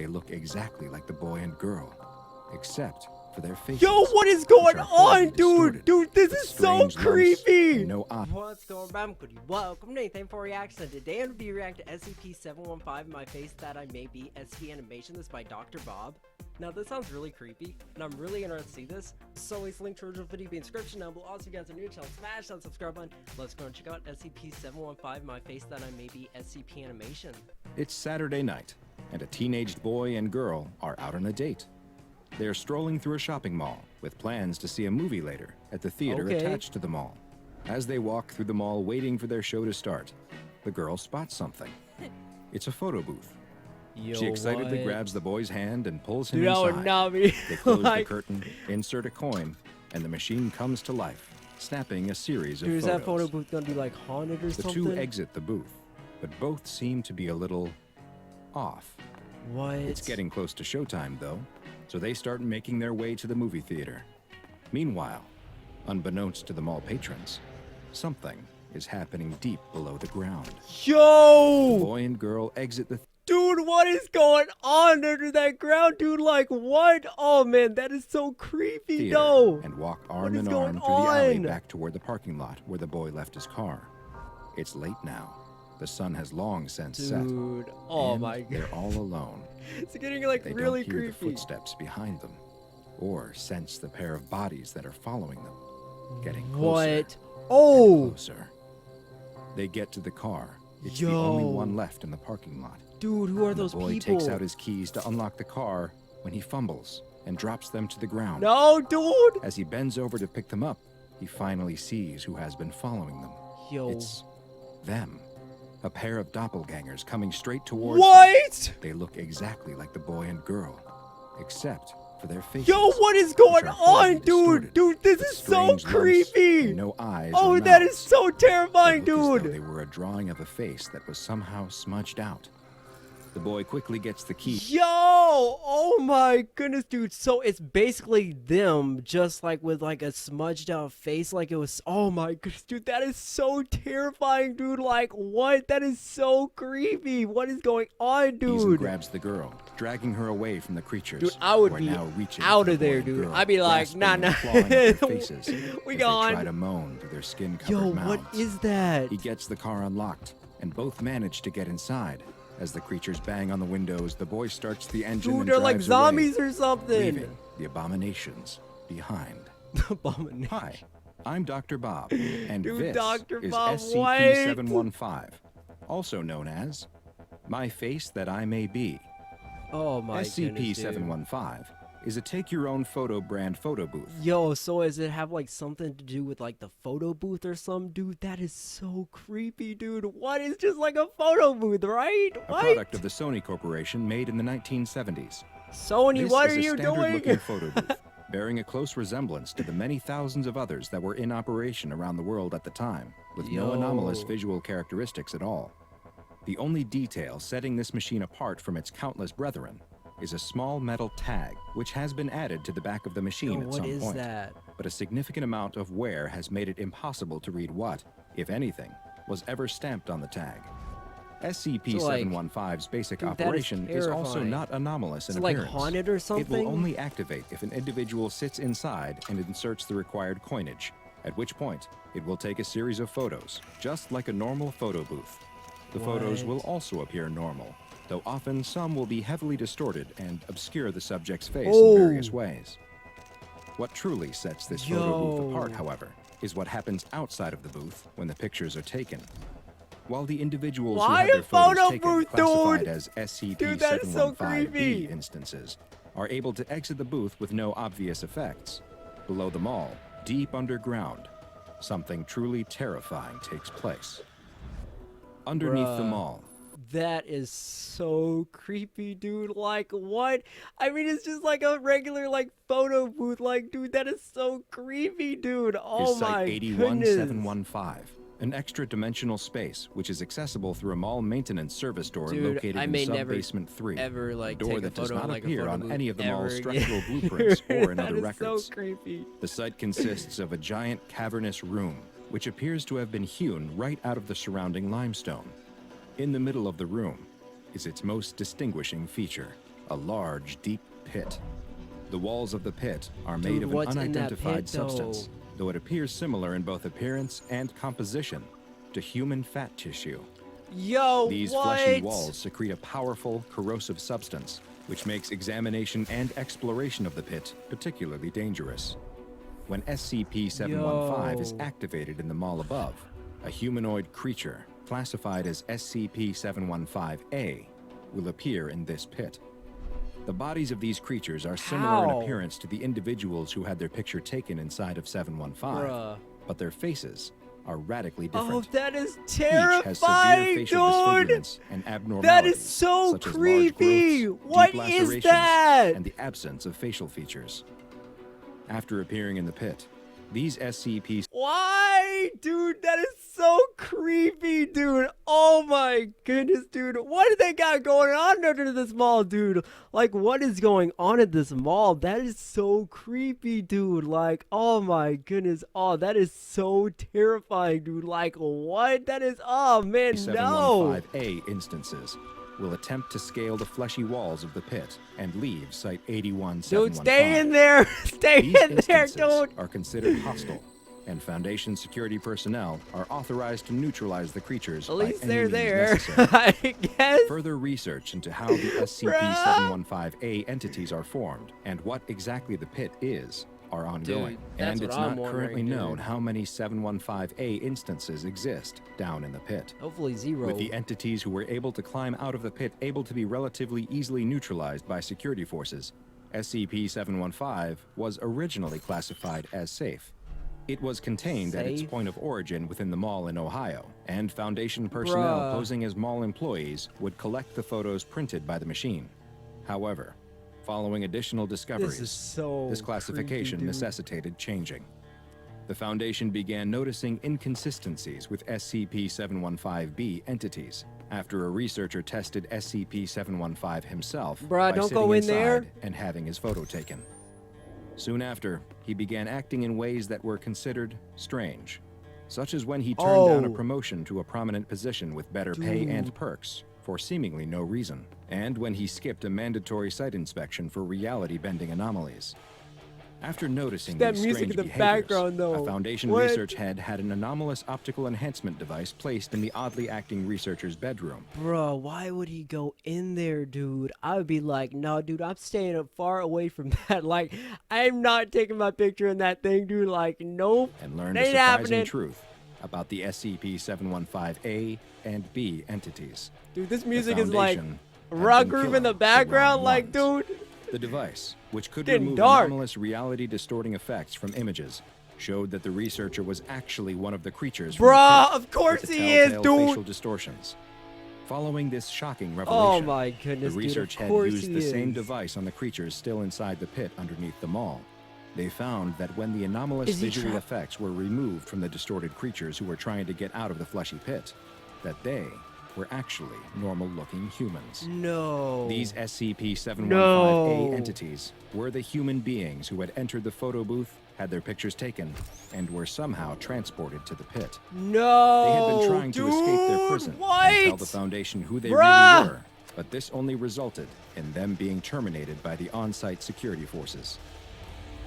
look exactly like the boy and girl, except for their faces. Yo, what is going on, dude? Dude, this is so strange lumps creepy. and no eye. What's going on, Cody? Welcome to Unsafe for Reaction. Today I'm going to be reacting to SCP-715, My Face That I May Be, SCP Animation. This is by Dr. Bob. Now, this sounds really creepy, and I'm really interested to see this. So, please link to the original video in the description down below. Also, if you guys are new to the channel, smash that subscribe button. Let's go and check out SCP-715, My Face That I May Be, SCP Animation. It's Saturday night, and a teenaged boy and girl are out on a date. They are strolling through a shopping mall with plans to see a movie later at the theater attached to the mall. As they walk through the mall waiting for their show to start, the girl spots something. It's a photo booth. Yo, She excitedly what? grabs the boy's hand and pulls him Dude, that would inside. not be They close like... the curtain, insert a coin, and the machine comes to life, snapping a series of Dude, is photos. that photo booth gonna be like haunted or The something? two exit the booth, but both seem to be a little off. What? It's getting close to showtime, though, so they start making their way to the movie theater. Meanwhile, unbeknownst to the mall patrons, something is happening deep below the ground. The Yo! boy and girl exit the Dude, what is going on under that ground, dude? Like, what? Oh, man, that is so creepy, theater though. and walk arm is in arm going through the alley on? back toward the parking lot where the boy left his car. It's late now. The sun has long since set. Dude, oh and my god. They're all alone. It's getting, like, They really don't hear the creepy. footsteps behind them, or sense the pair of bodies that are following them. Getting closer. What? Oh! Closer. They get to the car. It's Yo. the only one left in the parking lot. Dude, who are And those the boy people? takes out his keys to unlock the car when he fumbles and drops them to the ground. No, dude! As he bends over to pick them up, he finally sees who has been following them. Yo. It's them. A pair of doppelgangers coming straight towards them. What? They look exactly like the boy and girl, except for their faces. Yo, what is going which are horribly on, dude? distorted, Dude, this with is so strange lumps creepy. and no eyes Oh, or that is mouths. so terrifying, They look as though dude. they were a drawing of a face that was somehow smudged out. The boy quickly gets the key. Yo, oh my goodness, dude. So it's basically them, just like with like a smudged out face, like it was. Oh my goodness, dude, that is so terrifying, dude. Like, what? That is so creepy. What is going on, Ethan dude? grabs the girl, dragging her away from the creatures. Dude, I would who are be now reaching out for of the boy there, and dude. girl, I'd be like, grasping nah, and nah. clawing at their faces We as they gone. try to moan through their skin-covered Yo, mouths. what is that? He gets the car unlocked, and both manage to get inside. As the creatures bang on the windows, the boy starts the engine Dude, and they're like drives zombies away, or something. leaving the abominations behind. Abomination. Hi, I'm Dr. Bob, and Dude, this Dr. is Bob, SCP-715, also known as My Face That I May Be. Oh my goodness, dude. SCP-715 is a take-your-own-photo brand photo booth. Yo, so does it have like something to do with like the photo booth or some dude? That is so creepy, dude. What is just like a photo booth, right? A What? product of the Sony Corporation made in the 1970s. Sony, This what is are a you standard-looking doing? photo booth, bearing a close resemblance to the many thousands of others that were in operation around the world at the time, with no anomalous Yo. visual characteristics at all. The only detail setting this machine apart from its countless brethren is a small metal tag, which has been added to the back of the machine Yo, at some what is point. that? But a significant amount of wear has made it impossible to read what, if anything, was ever stamped on the tag. SCP-715's basic dude, that is operation is also terrifying. not anomalous in Is it like appearance. haunted or It something? will only activate if an individual sits inside and inserts the required coinage, at which point it will take a series of photos, just like a normal photo booth. The photos will What? also appear normal, though often some will be heavily distorted and obscure the subject's face Oh. in various ways. What truly sets this photo booth Yo. apart, however, is what happens outside of the booth when the pictures are taken. While the individuals who Why have their a photos photo taken booth, classified dude? as Dude, that is so SCP-715-B creepy. instances are able to exit the booth with no obvious effects. Below the mall, deep underground, something truly terrifying takes place. Underneath the Bruh. mall, That is so creepy, dude. Like, what? I mean, it's just like a regular, like, photo booth. Like, dude, that is so creepy, dude. Oh is my Site goodness. 81715, an extra-dimensional space which is accessible through a mall maintenance service door Dude, located I in may never sub-basement 3. Ever, like, a door take that a does photo not in, like, a appear photo on booth any of the ever mall's again. structural blueprints or in That other is records. so creepy. The site consists of a giant cavernous room, which appears to have been hewn right out of the surrounding limestone. In the middle of the room is its most distinguishing feature, a large, deep pit. The walls of the pit are made of an what's in that unidentified pit, substance, though it appears similar in both appearance and composition to human fat tissue. Yo, These what? fleshy walls secrete a powerful, corrosive substance, which makes examination and exploration of the pit particularly dangerous. When SCP-715 is activated in the mall above, a humanoid creature, classified as SCP-715-A, will appear in this pit. The bodies of these creatures are similar in appearance to the individuals who had their picture taken inside of 715, but their faces are radically different. Oh, that is Each has severe terrifying, facial dude! disfigurements and abnormalities, That is so such as large creepy! growths, What deep is lacerations, that? and the absence of facial features. After appearing in the pit, these SCP Why? Dude, that is so creepy, dude. Oh my goodness, dude. What do they got going on under this mall, dude? Like, what is going on at this mall? That is so creepy, dude. Like, oh my goodness. Oh, that is so terrifying, dude. Like, what? That is, oh man, no. 715-A instances will attempt to scale the fleshy walls of the pit and leave Site 81715. Dude, stay in there. Stay These in there, instances dude. are considered hostile, and Foundation security personnel are authorized to neutralize the creatures At by least any they're means there. necessary. I guess. Further research into how the SCP-715-A entities are formed and what exactly the pit is are ongoing, Dude, that's and what it's I'm not wondering, currently known dude. how many 715-A instances exist down in the pit. Hopefully 0. With the entities who were able to climb out of the pit able to be relatively easily neutralized by security forces, SCP-715 was originally classified as safe. It was contained at its Safe? point of origin within the mall in Ohio, and Foundation personnel Bruh. posing as mall employees would collect the photos printed by the machine. However, following additional discoveries, This is so this classification creepy, dude. necessitated changing. The Foundation began noticing inconsistencies with SCP-715-B entities after a researcher tested SCP-715 himself Bruh, by don't sitting go in inside there. and having his photo taken. Soon after, he began acting in ways that were considered strange, such as when he turned down a promotion to a prominent position with better pay and perks for seemingly no reason, and when he skipped a mandatory site inspection for reality-bending anomalies. After noticing That these music strange in the behaviors, background, though. a Foundation What? research head had an anomalous optical enhancement device placed in the oddly acting researcher's bedroom. Bro, why would he go in there, dude? I would be like, no, dude, I'm staying far away from that. Like, I'm not taking my picture in that thing, dude. Like, nope. And learned a Ain't surprising happening. truth about the SCP-715-A and B entities. Dude, this The music is like Foundation had rock been group in killing the the background. wrong Like, ones. dude. The device, which could Getting remove dark. anomalous reality-distorting effects from images, showed that the researcher was actually one of the creatures from Bruh, the pit of course with the he is, telltale dude. facial distortions. Following this shocking Oh revelation, my the goodness, research dude. Of had course used he the same is. device on the creatures still inside the pit underneath the mall. They found that when the anomalous Is he visual trapped? effects were removed from the distorted creatures who were trying to get out of the fleshy pit, that they were actually normal-looking humans. No. These SCP-715-A No. entities were the human beings who had entered the photo booth, had their pictures taken, and were somehow transported to the pit. No. They had been trying to escape their prison What? and tell the Foundation who they Bruh. really were, but this only resulted in them being terminated by the on-site security forces.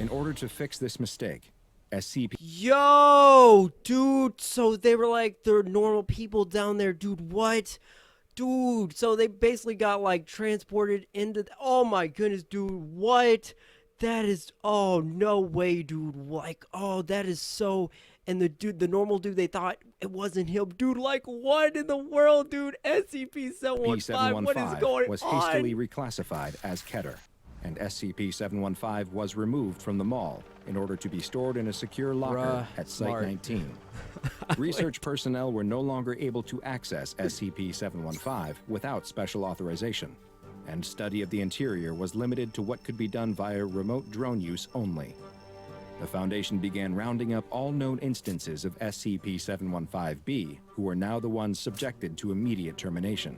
In order to fix this mistake, SCP Yo, dude. So they were like, they're normal people down there, dude. What? Dude, so they basically got like transported into oh my goodness, dude. What? That is oh no way, dude. Like, oh, that is so and the dude, the normal dude, they thought it wasn't him. Dude, like what in the world, dude? SCP-715, what is going was on? hastily reclassified as Keter, and SCP-715 was removed from the mall in order to be stored in a secure locker Bruh, at Site smart. 19. Research personnel were no longer able to access SCP-715 without special authorization, and study of the interior was limited to what could be done via remote drone use only. The Foundation began rounding up all known instances of SCP-715-B, who were now the ones subjected to immediate termination.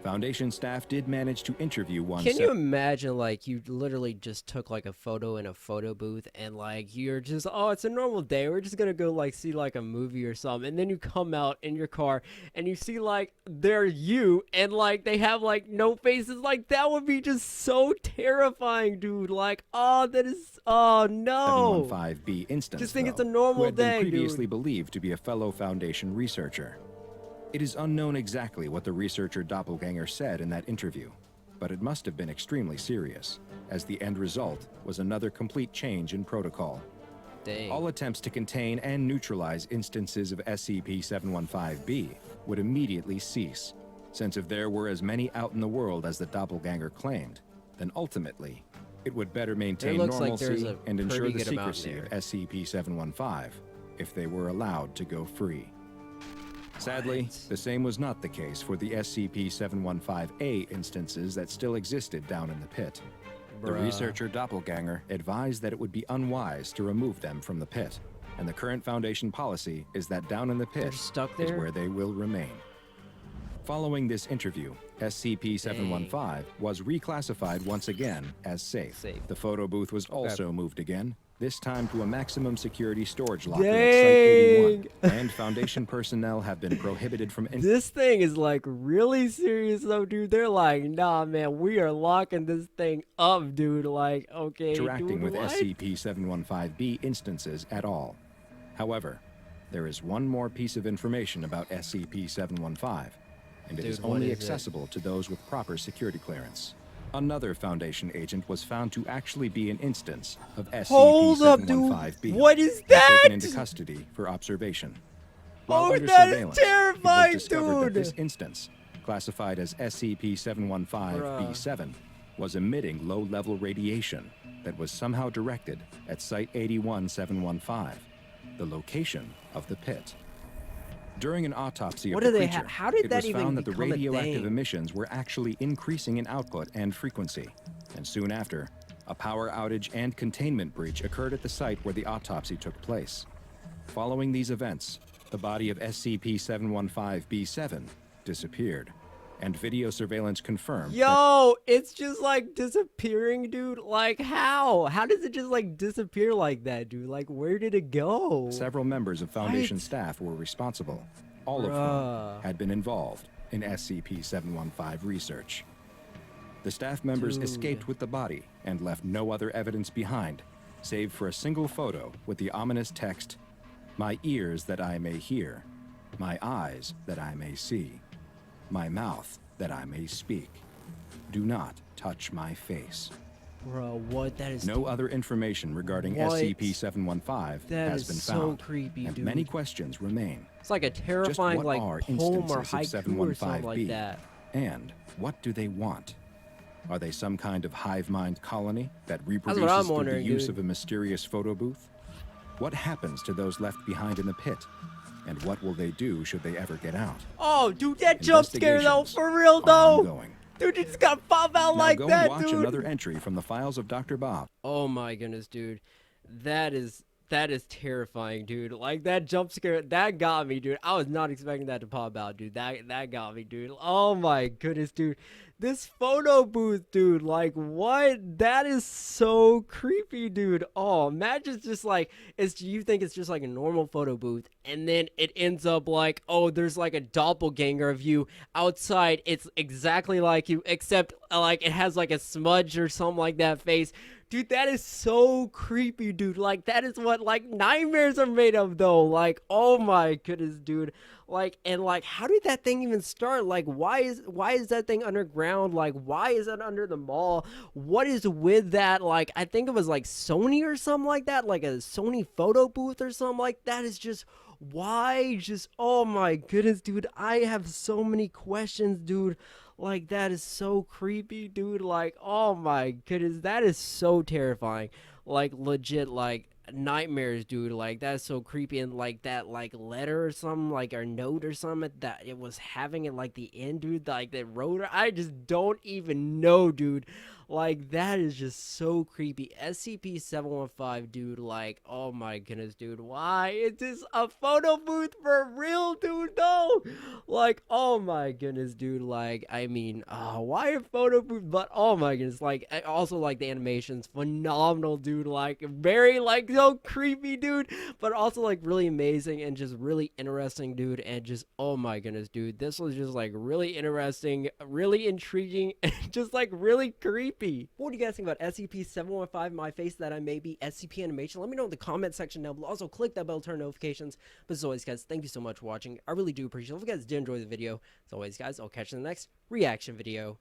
Foundation staff did manage to interview one. Can you imagine, like, you literally just took, like, a photo in a photo booth and, like, you're just, oh, it's a normal day. We're just gonna go, like, see, like, a movie or something. And then you come out in your car and you see, like, they're you and, like, they have, like, no faces. Like, that would be just so terrifying, dude. Like, oh, that is, oh, no. 715B instance, Just think though, it's a normal who had day, been previously dude. believed to be a fellow Foundation researcher. It is unknown exactly what the researcher doppelganger said in that interview, but it must have been extremely serious, as the end result was another complete change in protocol. Dang. All attempts to contain and neutralize instances of SCP-715B would immediately cease, since if there were as many out in the world as the doppelganger claimed, then ultimately, it would better maintain looks like there's normalcy a and ensure pretty the good amount secrecy of there. SCP-715 if they were allowed to go free. Sadly, What? the same was not the case for the SCP-715A instances that still existed down in the pit. The Bruh. researcher doppelganger advised that it would be unwise to remove them from the pit, and the current Foundation policy is that down in the They're pit stuck is there? where they will remain. Following this interview, SCP-715 was reclassified once again as safe. Safe. The photo booth was also moved again, this time to a maximum security storage locker at Site Dang. 81, and Foundation personnel have been prohibited from This thing is like really serious though, dude. They're like, nah, man, we are locking this thing up, dude. Like, okay, interacting dude, with what? SCP-715B instances at all. However, there is one more piece of information about SCP-715, and it is Dude, what only is it? accessible to those with proper security clearance. Another Foundation agent was found to actually be an instance of Hold up, dude. SCP-715B. What is and that? taken into custody for observation. While Oh, under that is surveillance, terrifying, it was discovered that dude. this instance, classified as SCP-715B7, was emitting low-level radiation that was somehow directed at Site 81-715, the location of the pit. During an autopsy What of do the they creature, how did it that was even found that the become a radioactive thing? emissions were actually increasing in output and frequency, and soon after, a power outage and containment breach occurred at the site where the autopsy took place. Following these events, the body of SCP-715B7 disappeared, and video surveillance confirmed that Yo, it's just like disappearing, dude. Like, how? How does it just like disappear like that, dude? Like, where did it go? several members of Foundation What? staff were responsible, all of Bruh. whom had been involved in SCP-715 research. The staff members Dude. escaped with the body and left no other evidence behind, save for a single photo with the ominous text, "My ears that I may hear, my eyes that I may see, my mouth that I may speak. Do not touch my face." Bro, what? That is No other information regarding What? SCP-715 That has is been so found, creepy, and dude. many questions remain. It's like a terrifying what like are poem or instances of haiku or something like 715B? that. And what do they want? Are they some kind of hive mind colony that what reproduces I'm through the wondering, use dude. of a mysterious photo booth? What happens to those left behind in the pit? And what will they do should they ever get out? Oh, dude, that jump scare though, Investigations for real are though. ongoing. Dude, you just gotta pop out Now like go that, and watch dude. another entry from the files of Dr. Bob. Oh my goodness, dude. That is terrifying, dude. Like that jump scare, that got me, dude. I was not expecting that to pop out, dude. That got me, dude. Oh my goodness, dude. This photo booth, dude. Like what? That is so creepy, dude. Oh, imagine just like you think it's just like a normal photo booth, and then it ends up like, oh, there's like a doppelganger of you outside. It's exactly like you, except like it has like a smudge or something like that face. Dude, that is so creepy, dude. Like, that is what, like, nightmares are made of, though. Like, oh my goodness, dude. Like, and, like, how did that thing even start? Like, why is that thing underground? Like, why is it under the mall? What is with that? Like, I think it was, like, Sony or something like that. Like, a Sony photo booth or something like that. Is just, why? Just, oh my goodness, dude. I have so many questions, dude. Like, that is so creepy, dude. Like, oh my goodness, that is so terrifying. Like, legit, like, nightmares, dude. Like, that's so creepy. And, like, that, like, letter or something, like, or note or something that it was having at, like, the end, dude. Like, that wrote, I just don't even know, dude. Like, that is just so creepy. SCP-715, dude, like, oh my goodness, dude, why? Is this a photo booth for real, dude? No! Like, oh my goodness, dude, like, I mean, why a photo booth? But, oh my goodness, like, I also like the animations, phenomenal, dude, like, very, like, so creepy, dude, but also, like, really amazing and just really interesting, dude, and just, oh my goodness, dude, this was just, like, really interesting, really intriguing, and just, like, really creepy. What do you guys think about SCP-715, my face that I may be, SCP animation? Let me know in the comment section down below. Also, click that bell to turn notifications. But as always, guys, thank you so much for watching. I really do appreciate it. If you guys did enjoy the video, as always, guys, I'll catch you in the next reaction video.